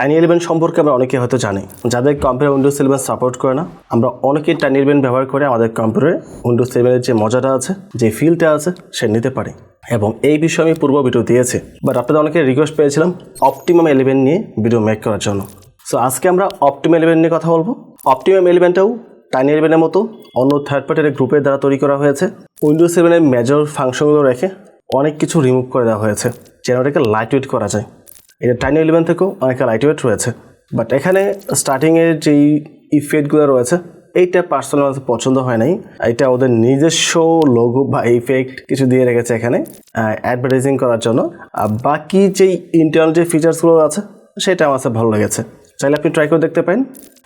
Tiny11 সম্পর্কে আমরা অনেকে হয়তো জানি, যাদের কম্পিউটার উইন্ডোজ 11 সাপোর্ট করে না, আমরা অনেকেই Tiny11 ব্যবহার করে আমাদের কম্পিউটারে উইন্ডোজ 11 এর যে মজাটা আছে, যে ফিলটা আছে, সে নিতে পারি। এবং এই বিষয়ে আমি পূর্ব ভিডিও দিয়েছি, বাট আপনাদের অনেকে রিকোয়েস্ট পেয়েছিলাম Optimum 11 নিয়ে ভিডিও মেক করার জন্য। সো আজকে আমরা Optimum 11 নিয়ে কথা বলবো। Optimum 11টাও Tiny11 এর মতো অন্য থার্ড পার্টির গ্রুপের দ্বারা তৈরি করা হয়েছে। উইন্ডোজ 7 এর মেজর ফাংশনগুলো রেখে অনেক কিছু রিমুভ করে দেওয়া হয়েছে, যেন এটাকে লাইট ওয়েট করা যায়। এটা Tiny11 থেকেও অনেকটা লাইট ওয়েট রয়েছে, বাট এখানে স্টার্টিংয়ের যেই ইফেক্টগুলো রয়েছে এইটা পার্সোনাল পছন্দ হয় নাই। এটা ওদের নিজস্ব লোগো বা ইফেক্ট কিছু দিয়ে রেখেছে এখানে অ্যাডভার্টাইজিং করার জন্য। আর বাকি যেই ইন্টারনাল যে ফিচার্সগুলো আছে সেটা আমার কাছে ভালো লেগেছে, চাইলে আপনি ট্রাই করে দেখতে পারেন।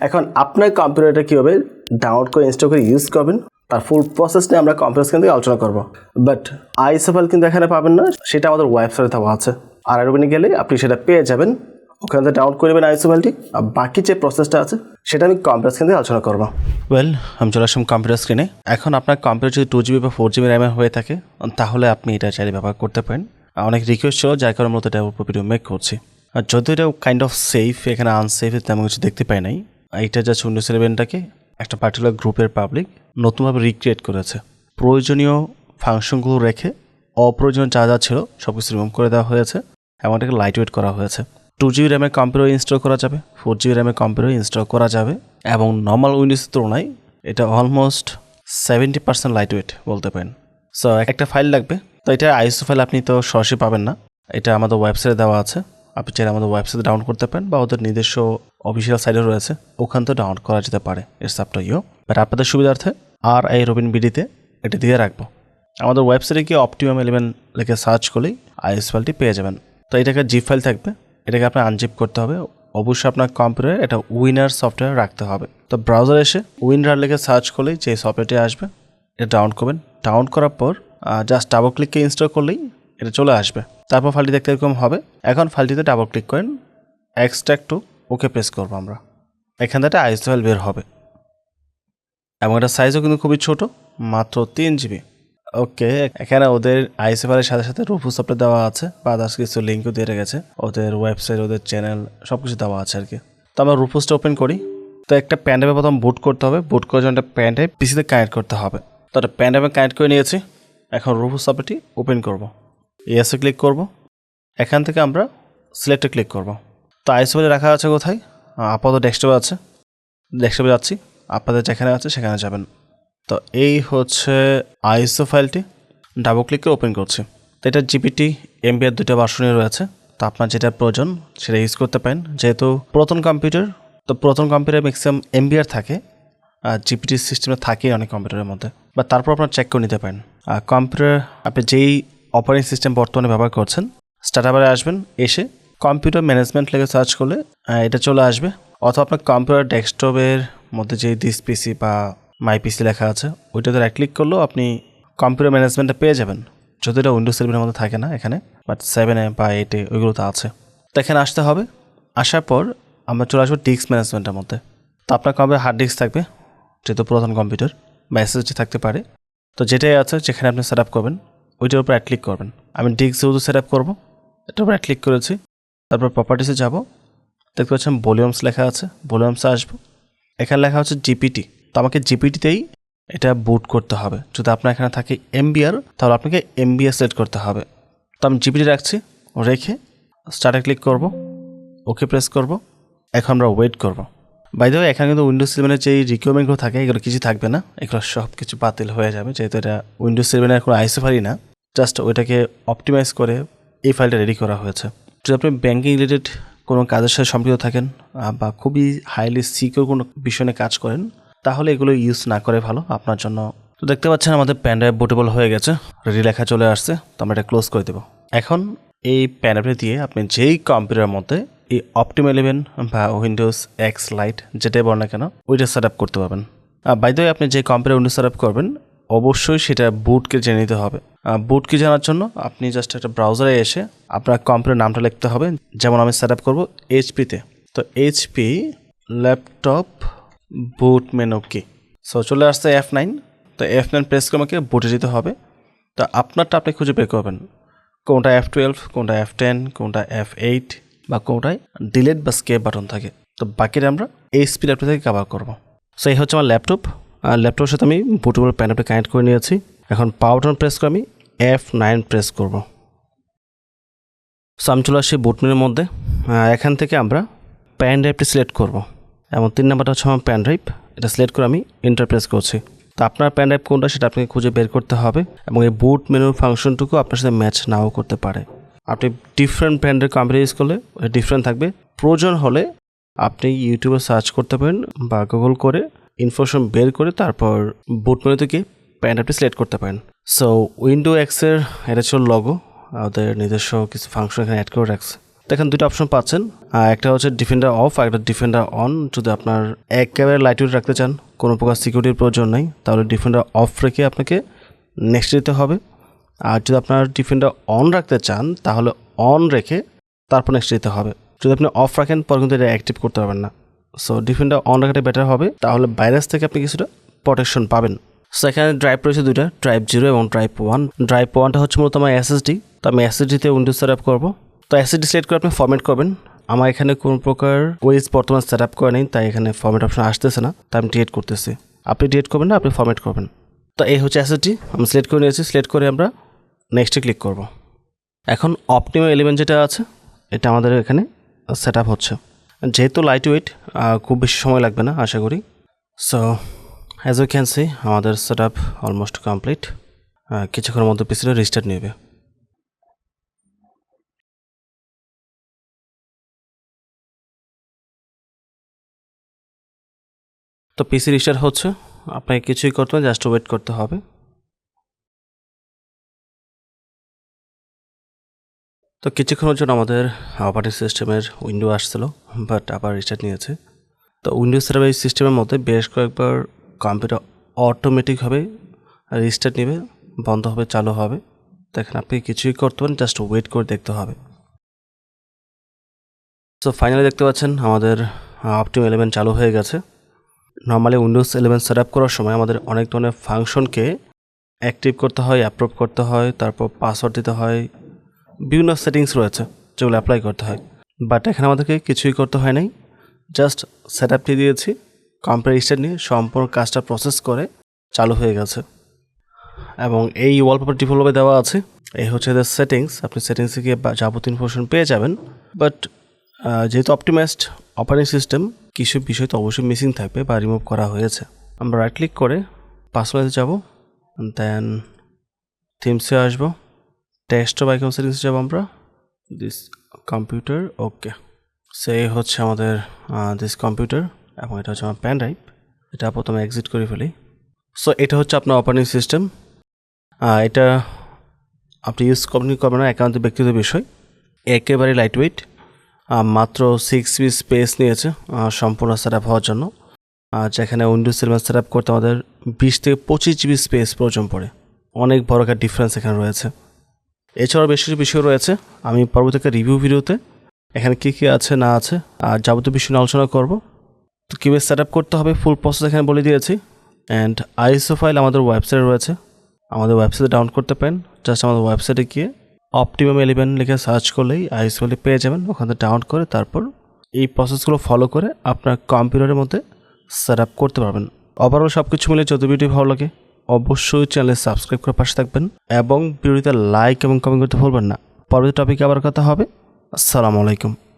এখন আপনার কম্পিউটারটা কীভাবে ডাউনলোড করে ইনস্টল করে ইউজ করবেন তার ফুল প্রসেস নিয়ে আমরা কম্পিউটার স্ক্রিন থেকে আলোচনা করবো। বাট আইএসও ফাইল কিন্তু এখানে পাবেন না, সেটা আমাদের ওয়েবসাইটে দেওয়া আছে। আর আরোবিনে গেলে আপনি সেটা পেয়ে যাবেন, ওখান থেকে ডাউনলোড করে নেবেন আইএসও ফাইলটি। আর বাকি যে প্রসেসটা আছে সেটা আমি কম্পিউটার স্ক্রিন থেকে আলোচনা করবো। আমি চলে আসলাম কম্পিউটার স্ক্রিনে। এখন আপনার কম্পিউটার যদি 2GB বা 4GB র্যামের হয়ে থাকে তাহলে আপনি এটা চাইলে ব্যবহার করতে পারেন। অনেক রিকোয়েস্ট ছিল, যার কারণে মতো এটা ভিডিও মেক করছি। আর যদিও এটা কাইন্ড অফ সেফ, এখানে আনসেফ তেমন কিছু দেখতে পাই নাই। এইটা জাস্ট উইন্ডোজ 11টাকে একটা পার্টিকুলার গ্রুপের পাবলিক নতুনভাবে রিক্রিয়েট করেছে। প্রয়োজনীয় ফাংশনগুলো রেখে অপ্রয়োজনীয় যা যা ছিল সব কিছু রিমুভ করে দেওয়া হয়েছে এবং এটাকে লাইট ওয়েট করা হয়েছে। 2GB র্যামের কম্পিউটার ইনস্টল করা যাবে, 4GB র্যামের কম্পিউটার ইনস্টল করা যাবে এবং নর্মাল উইন্ডোজের তুলনায় এটা অলমোস্ট 70% লাইট ওয়েট বলতে পারেন। সো একটা ফাইল লাগবে, তো এটা আইএসও ফাইল আপনি তো সরাসরি পাবেন না, এটা আমাদের ওয়েবসাইটে দেওয়া আছে। আপনি চাইলে আমাদের ওয়েবসাইটে ডাউনলোড করতে পারেন বা ওদের নিজস্ব অফিসিয়াল সাইটে রয়েছে, ওখান থেকে ডাউনলোড করা যেতে পারে। It's up to you, but আপনাদের সুবিধার্থে আর এই রবিন বিডিতে এটা দিয়ে রাখবো। আমাদের ওয়েবসাইটে গিয়ে Optimum 11 লিখে সার্চ করলেই আইএস ফাইলটি পেয়ে যাবেন। তো এটাকে জিপ ফাইল থাকবে, এটাকে আপনার আনজিপ করতে হবে। অবশ্যই আপনার কম্পিউটারে এটা উইনার সফটওয়্যার রাখতে হবে। তো ব্রাউজারে এসে উইনার লিখে সার্চ করলেই যে সফটওয়্যারটি আসবে এটা ডাউনলোড করবেন। ডাউনলোড করার পর জাস্ট ডাবল ক্লিককে ইনস্টল করলেই এটা চলে আসবে। তারপর ফাইলটি দেখতে এরকম হবে। এখন ফাইলটিতে ডাবল ক্লিক করেন, এক্সট্রাক্ট টু ওকে প্রেস করবো আমরা। এখান থেকে আইএস ফাইল বের হবে এবং এটার সাইজও কিন্তু খুবই ছোট, মাত্র 3GB। ওকে, এখানে ওদের আইএসও ফাইলের সাথে সাথে রুফু সফটওয়্যার দেওয়া আছে, বা আদার্স কিছু লিঙ্কও দিয়ে রেখেছে, ওদের ওয়েবসাইট, ওদের চ্যানেল সব কিছু দেওয়া আছে আর কি। তো আমরা রুফুসটা ওপেন করি। তো একটা প্যান্ডাইভে প্রথম বুট করতে হবে, বুট করার জন্য একটা প্যান্ডাইভ পিসিতে কানেক্ট করতে হবে। তো একটা প্যান্ডাইভে কানেক্ট করে নিয়েছি। এখন রুফু সফটওয়্যারটি ওপেন করব, ইয়েসে ক্লিক করব। এখান থেকে আমরা সিলেক্টে ক্লিক করব। তো আইএসও ফাইলে রাখা আছে কোথায়? আপাতত ডেস্কটপে আছে, ডেস্কটপে যাচ্ছি। আপনাদের যেখানে আছে সেখানে যাবেন। তো এই হচ্ছে আইএসও ফাইলটি, ডাবল ক্লিক করে ওপেন করছি। তো এটা জিপিটি এমবিআর 2টা ভার্সনই রয়েছে। তো আপনার যেটা প্রয়োজন সেটা ইউজ করতে পারেন। যেহেতু পুরাতন কম্পিউটার, তো পুরাতন কম্পিউটারে ম্যাক্সিমাম এমবিআর থাকে, আর জিপিটি সিস্টেমে থাকে অনেক কম্পিউটারের মধ্যে, বা তারপর আপনার চেক করে নিতে পারেন। আর কম্পিউটার আপনি যেই অপারেটিং সিস্টেম বর্তমানে ব্যবহার করছেন, স্টার্টআপে আসবেন, এসে কম্পিউটার ম্যানেজমেন্ট লেগে সার্চ করলে এটা চলে আসবে। অথবা আপনার কম্পিউটার ডেস্কটপের মধ্যে যেই দিস পিসি বা মাই পিসি লেখা আছে ওইটাতে রাইট ক্লিক করলেও আপনি কম্পিউটার ম্যানেজমেন্টটা পেয়ে যাবেন। যদি এটা উইন্ডোজ 7 মধ্যে থাকে না এখানে, বাট 7 বা 8 ওইগুলোতে আছে। তো এখানে আসতে হবে। আসার পর আমরা চলে আসবো ডিস্ক ম্যানেজমেন্টের মধ্যে। তো আপনার কম্পিউটার হার্ড ডিস্ক থাকবে, যেহেতু পুরাতন কম্পিউটার, বা এসএসডি থাকতে পারে। তো যেটাই আছে যেখানে আপনি সেট আপ করবেন ওইটার উপর রাইট ক্লিক করবেন। আমি ডিস্ক যেহেতু সেট আপ করবো, এটার উপর রাইট ক্লিক করেছি। তারপর প্রপার্টিসে যাব, দেখতে পাচ্ছেন ভলিউমস লেখা আছে, ভলিউমসে আসবো। এখানে লেখা হচ্ছে জিপিটি। তো আমাকে জিপিটিতেই এটা বুট করতে হবে। যদি আপনার এখানে থাকে এমবিআর, তাহলে আপনাকে এমবিআর সিলেক্ট করতে হবে। তো আমি জিপিটি রাখছি, রেখে স্টার্টে ক্লিক করব, ওকে প্রেস করব। এখন আমরা ওয়েট করব। বাই দ্য ওয়ে, এখানে কিন্তু উইন্ডোজ 7 যেই রিকোয়ারমেন্টগুলো থাকে এগুলো কিছু থাকবে না, এগুলো সব কিছু বাতিল হয়ে যাবে, যেহেতু এটা উইন্ডোজ 7 কোনো আইএসও ফাইলই না, জাস্ট ওইটাকে অপটিমাইজ করে এই ফাইলটা রেডি করা হয়েছে। যদি আপনি ব্যাঙ্কিং রিলেটেড কোনো কাজের সাথে সম্পৃক্ত থাকেন বা খুবই হাইলি সিকিউর কোনো বিষয়ে কাজ করেন, তাহলে এগুলো ইউজ না করে ভালো আপনার জন্য। তো দেখতে পাচ্ছেন আমাদের প্যানড্রাইভ বুটেবল হয়ে গেছে, রেডি লেখা চলে আসছে। তো আমরা এটা ক্লোজ করে দেবো। এখন এই প্যানড্রাইভে দিয়ে আপনি যেই কম্পিউটারের মধ্যে এই Optimum 11 বা উইন্ডোজ এক্স লাইট যেটাই বল না কেন ওইটা সেট আপ করতে পারবেন। বাই দ্য ওয়ে, আপনি যে কম্পিউটার উইন্ডোজ সেট আপ করবেন অবশ্যই সেটা বুটকে জেনে নিতে হবে। বুটকে জানার জন্য আপনি জাস্ট একটা ব্রাউজারে এসে আপনার কম্পিউটার নামটা লিখতে হবে। যেমন আমি সেট আপ করবো এইচপিতে, তো এইচপি ল্যাপটপ বুট মেনু কি। সো চলে আসছে F9। তো F9 প্রেস করে আমাকে বুটে যেতে হবে। তো আপনারটা আপনি খুঁজে বের করবেন, কোনটা F12, কোনটা F10, কোনটা F8, বা কোনোটায় ডিলিট বা স্কেপ বাটন থাকে। তো বাকিটা আমরা এইচপি ল্যাপটপ থেকে কভার করবো। সো এই হচ্ছে আমার ল্যাপটপ। ল্যাপটপের সাথে আমি বুটেবল প্যানআপটা কানেক্ট করে নিয়েছি। এখন পাওয়ার বাটন প্রেস করে আমি F9 প্রেস করব। সো আমি চলে আসছি বুট মেনুর মধ্যে। এখান থেকে আমরা প্যান ড্রাইভটি সিলেক্ট করব এবং 3 নাম্বারটা হচ্ছে আমার প্যান ড্রাইভ। এটা সিলেক্ট করে আমি এন্টার প্রেস করছি। তো আপনার প্যান ড্রাইভ কোনটা সেটা আপনাকে খুঁজে বের করতে হবে এবং এই বুট মেনুর ফাংশনটুকু আপনার সাথে ম্যাচ নাও করতে পারে। আপনি ডিফারেন্ট ব্র্যান্ডের কম্পিউটার ইউজ করলে ডিফারেন্ট থাকবে। প্রয়োজন হলে আপনি ইউটিউবে সার্চ করতে পারেন বা গুগল করে ইনফরমেশন বের করে তারপর বুট মেনু থেকে প্যান ড্রাইভটি সিলেক্ট করতে পারেন। সো উইন্ডো এক্সের এটা ছিল লগো, ওদের নিজস্ব কিছু ফাংশন এখানে অ্যাড করে রাখছে। তো এখানে দুটো অপশন পাচ্ছেন, একটা হচ্ছে ডিফেন্ডার অফ আর একটা ডিফেন্ডার অন। যদি আপনার একেবারে লাইট ওয়েট রাখতে চান, কোনো প্রকার সিকিউরিটির প্রয়োজন নেই, তাহলে ডিফেন্ডার অফ রেখে আপনাকে নেক্সট দিতে হবে। আর যদি আপনার ডিফেন্ডার অন রাখতে চান তাহলে অন রেখে তারপর নেক্সট দিতে হবে। যদি আপনি অফ রাখেন পর কিন্তু এটা অ্যাক্টিভ করতে পারবেন না। সো ডিফেন্ডার অন রাখাটা বেটার হবে, তাহলে ভাইরাস থেকে আপনি কিছুটা প্রোটেকশন পাবেন। সো এখানে ড্রাইভ রয়েছে দুইটা, ড্রাইভ 0 এবং ড্রাইভ 1। ড্রাইভ 1টা হচ্ছে মূলত আমার এসএসডি। তো আমি এসএসডিতে উইন্ডোজ সেট আপ করবো। তো এসএসডি সিলেক্ট করে আপনি ফরম্যাট করবেন। আমার এখানে কোনো প্রকার ওয়েস বর্তমান সেট আপ করে নেই, তাই এখানে ফরম্যাট অপশন আসতেছে না, তাই আমি ডিলিট করতেছি। আপনি ডিলিট করবেন না, আপনি ফরম্যাট করবেন। তো এই হচ্ছে এসএসডি, আমি সিলেক্ট করে নিয়েছি। সিলেক্ট করে আমরা নেক্সটে ক্লিক করব। এখন অপটিমাম এলিমেন্ট যেটা আছে এটা আমাদের এখানে সেট আপ হচ্ছে। যেহেতু লাইট ওয়েট খুব বেশি সময় লাগবে না আশা করি। So as you can see আমাদের সেট আপ অলমোস্ট কমপ্লিট। কিছুক্ষণের মধ্যে পিসিটা রিস্টার্ট নেবে। তো পিসি রিস্টার্ট হচ্ছে, আপনাকে কিছুই করতে হবে, জাস্ট ওয়েট করতে হবে। তো কিছুক্ষণের জন্য আমাদের অপারেটিং সিস্টেমের উইন্ডো আসছিল, বাট আবার রিস্টার্ট নিয়েছে। তো উইন্ডোজ সার্ভার এই সিস্টেমের মধ্যে বেশ কয়েকবার কম্পিউটার অটোমেটিকভাবে রিস্টার্ট নেবে, বন্ধ হবে, চালু হবে। তো এখানে আপনি কিছুই করতে পারেন, জাস্ট ওয়েট করে দেখতে হবে। সো ফাইনালি দেখতে পাচ্ছেন আমাদের অপটিমাম এলিমেন্ট চালু হয়ে গেছে। নর্মালি উইন্ডোজ 11 সেট আপ করার সময় আমাদের অনেক ধরনের ফাংশনকে অ্যাক্টিভ করতে হয়, অ্যাপ্রুভ করতে হয়, তারপর পাসওয়ার্ড দিতে হয়, বিভিন্ন সেটিংস রয়েছে যেগুলো অ্যাপ্লাই করতে হয়। বাট এখানে আমাদেরকে কিছুই করতে হয় নাই, জাস্ট সেট আপটি দিয়েছি, কম্পিউটার রিস্টার্ট নিয়ে সম্পূর্ণ কাজটা প্রসেস করে চালু হয়ে গেছে। এবং এই ওয়ালপেপার ডিফল্টভাবে দেওয়া আছে। এই হচ্ছে এদের সেটিংস, আপনি সেটিংসে গিয়ে যাবতীয় ইনফরমেশন পেয়ে যাবেন। বাট যেহেতু অপটিমাইজড অপারেটিং সিস্টেম, কিছু বিষয় তো অবশ্যই মিসিং থাকবে বা রিমুভ করা হয়েছে। আমরা রাইট ক্লিক করে পাসওয়ার্ডে যাব, দেন থিমসে আসবো, ডেস্কটপ আইকন সেটিংসে যাবো আমরা, দিস কম্পিউটার, ওকে। সে হচ্ছে আমাদের দিস কম্পিউটার এবং এটা হচ্ছে আমার প্যান ড্রাইভ। এটা প্রথমে এক্সিট করে ফেলি। সো এটা হচ্ছে আপনার অপারেটিং সিস্টেম। এটা আপনি ইউজ করবেন না, একান্ত ব্যক্তিগত বিষয়। একেবারে লাইট ওয়েট, মাত্র 6 GB স্পেস নিয়েছে সম্পূর্ণ সেট আপ হওয়ার জন্য। যেখানে উইন্ডোজ 11 সেট আপ করতে আমাদের 20 থেকে 25 GB স্পেস প্রয়োজন পড়ে। অনেক বড় একটা ডিফারেন্স এখানে রয়েছে। এছাড়াও বেশ কিছু বিষয় রয়েছে, আমি পরবর্তী একটা রিভিউ ভিডিওতে এখানে কী কী আছে না আছে আর যাবতীয় বিষয় নিয়ে আলোচনা করব। তো কীভাবে সেট আপ করতে হবে ফুল প্রসেস এখানে বলে দিয়েছি। অ্যান্ড আইএসও ফাইল আমাদের ওয়েবসাইটে রয়েছে, আমাদের ওয়েবসাইটে ডাউনলোড করতে পারেন। জাস্ট আমাদের ওয়েবসাইটে গিয়ে অপটিমাম এলিমেন্ট লিখে সার্চ করলেই আইএসও ফাইল পেয়ে যাবেন। ওখানে ডাউনলোড করে তারপর এই প্রসেসগুলো ফলো করে আপনার কম্পিউটারের মধ্যে সেট আপ করতে পারবেন। ওভারঅল সব কিছু মিলে যদি ভিডিও ভালো লাগে অবশ্যই চ্যানেলে সাবস্ক্রাইব করে পাশে থাকবেন এবং ভিডিওতে লাইক এবং কমেন্ট করতে ভুলবেন না। পরবর্তী টপিকে আবার কথা হবে। আসসালামু আলাইকুম।